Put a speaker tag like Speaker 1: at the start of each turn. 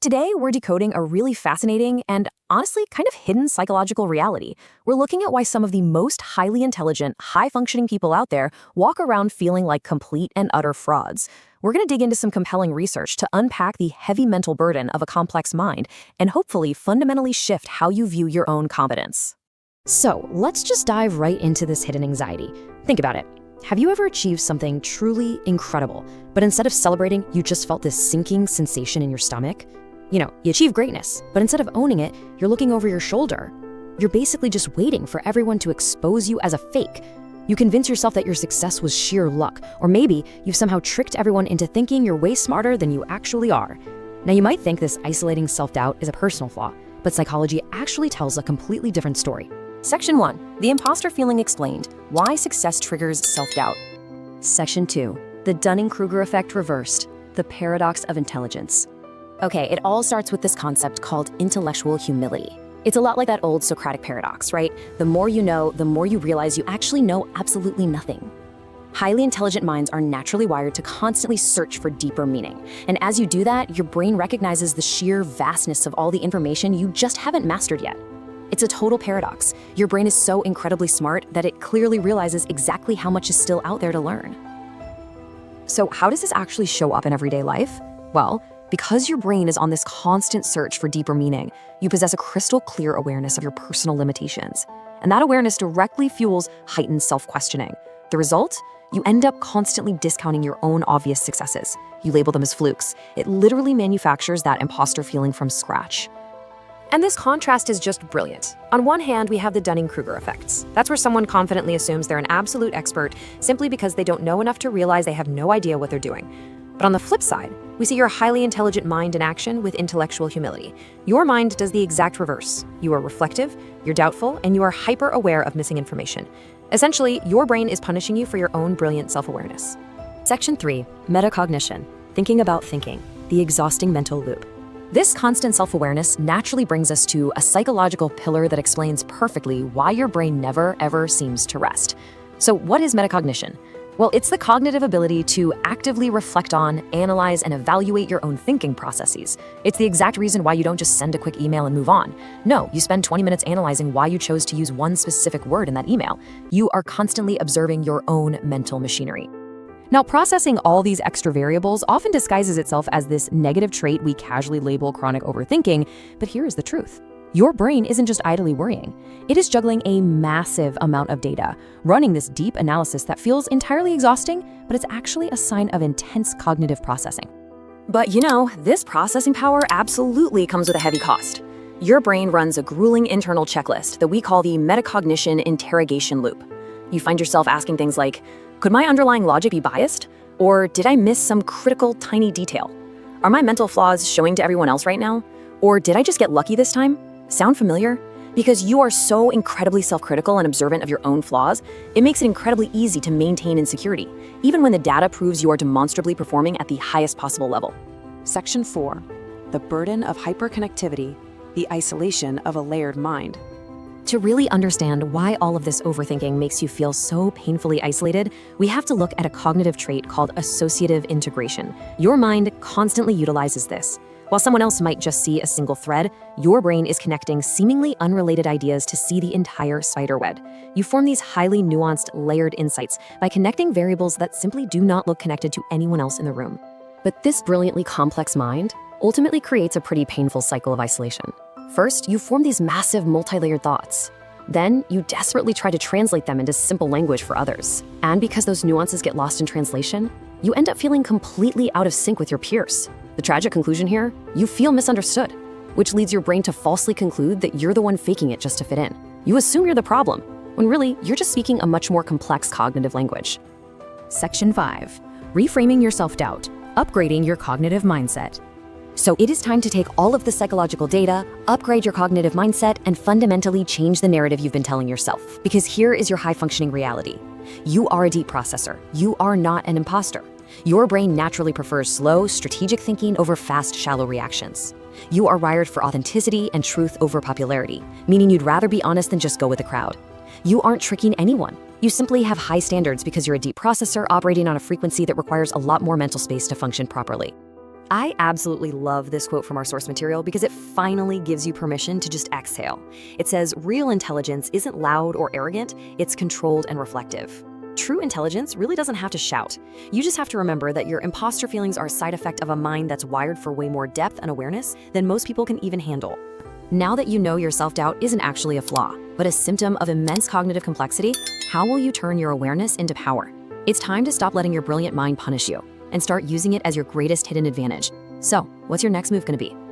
Speaker 1: Today, we're decoding a really fascinating and honestly kind of hidden psychological reality. We're looking at why some of the most highly intelligent, high-functioning people out there walk around feeling like complete and utter frauds. We're going to dig into some compelling research to unpack the heavy mental burden of a complex mind and hopefully fundamentally shift how you view your own competence. So, let's just dive right into this hidden anxiety. Think about it. Have you ever achieved something truly incredible, but instead of celebrating, you just felt this sinking sensation in your stomach? You achieve greatness, but instead of owning it, you're looking over your shoulder. You're basically just waiting for everyone to expose you as a fake. You convince yourself that your success was sheer luck, or maybe you've somehow tricked everyone into thinking you're way smarter than you actually are. Now, you might think this isolating self-doubt is a personal flaw, but psychology actually tells a completely different story. Section 1. The imposter feeling explained. Why success triggers self-doubt. Section 2. The Dunning-Kruger effect reversed. The paradox of intelligence. Okay, it all starts with this concept called intellectual humility. It's a lot like that old Socratic paradox, right? The more you know, the more you realize you actually know absolutely nothing. Highly intelligent minds are naturally wired to constantly search for deeper meaning. And as you do that, your brain recognizes the sheer vastness of all the information you just haven't mastered yet. It's a total paradox. Your brain is so incredibly smart that it clearly realizes exactly how much is still out there to learn. So how does this actually show up in everyday life? Well, because your brain is on this constant search for deeper meaning, you possess a crystal clear awareness of your personal limitations. And that awareness directly fuels heightened self-questioning. The result? You end up constantly discounting your own obvious successes. You label them as flukes. It literally manufactures that imposter feeling from scratch. And this contrast is just brilliant. On one hand, we have the Dunning-Kruger effects. That's where someone confidently assumes they're an absolute expert simply because they don't know enough to realize they have no idea what they're doing. But on the flip side, we see your highly intelligent mind in action with intellectual humility. Your mind does the exact reverse. You are reflective, you're doubtful, and you are hyper-aware of missing information. Essentially, your brain is punishing you for your own brilliant self-awareness. Section 3. Metacognition. Thinking about thinking. The exhausting mental loop. This constant self-awareness naturally brings us to a psychological pillar that explains perfectly why your brain never, ever seems to rest. So what is metacognition? Well, it's the cognitive ability to actively reflect on, analyze, and evaluate your own thinking processes. It's the exact reason why you don't just send a quick email and move on. No, you spend 20 minutes analyzing why you chose to use one specific word in that email. You are constantly observing your own mental machinery. Now, processing all these extra variables often disguises itself as this negative trait we casually label chronic overthinking, but here is the truth. Your brain isn't just idly worrying. It is juggling a massive amount of data, running this deep analysis that feels entirely exhausting, but it's actually a sign of intense cognitive processing. But this processing power absolutely comes with a heavy cost. Your brain runs a grueling internal checklist that we call the metacognition interrogation loop. You find yourself asking things like, could my underlying logic be biased? Or did I miss some critical tiny detail? Are my mental flaws showing to everyone else right now? Or did I just get lucky this time? Sound familiar? Because you are so incredibly self-critical and observant of your own flaws, it makes it incredibly easy to maintain insecurity, even when the data proves you are demonstrably performing at the highest possible level.
Speaker 2: Section 4. The burden of hyperconnectivity, the isolation of a layered mind.
Speaker 1: To really understand why all of this overthinking makes you feel so painfully isolated, we have to look at a cognitive trait called associative integration. Your mind constantly utilizes this. While someone else might just see a single thread, your brain is connecting seemingly unrelated ideas to see the entire spider web. You form these highly nuanced, layered insights by connecting variables that simply do not look connected to anyone else in the room. But this brilliantly complex mind ultimately creates a pretty painful cycle of isolation. First, you form these massive multi-layered thoughts. Then, you desperately try to translate them into simple language for others. And because those nuances get lost in translation, you end up feeling completely out of sync with your peers. The tragic conclusion here, you feel misunderstood, which leads your brain to falsely conclude that you're the one faking it just to fit in. You assume you're the problem, when really, you're just speaking a much more complex cognitive language. Section 5. Reframing your self-doubt, upgrading your cognitive mindset. So it is time to take all of the psychological data, upgrade your cognitive mindset, and fundamentally change the narrative you've been telling yourself. Because here is your high-functioning reality. You are a deep processor. You are not an imposter. Your brain naturally prefers slow, strategic thinking over fast, shallow reactions. You are wired for authenticity and truth over popularity, meaning you'd rather be honest than just go with the crowd. You aren't tricking anyone. You simply have high standards because you're a deep processor operating on a frequency that requires a lot more mental space to function properly. I absolutely love this quote from our source material because it finally gives you permission to just exhale. It says, real intelligence isn't loud or arrogant, it's controlled and reflective. True intelligence really doesn't have to shout. You just have to remember that your imposter feelings are a side effect of a mind that's wired for way more depth and awareness than most people can even handle. Now that you know your self-doubt isn't actually a flaw, but a symptom of immense cognitive complexity, how will you turn your awareness into power? It's time to stop letting your brilliant mind punish you and start using it as your greatest hidden advantage. So, what's your next move going to be?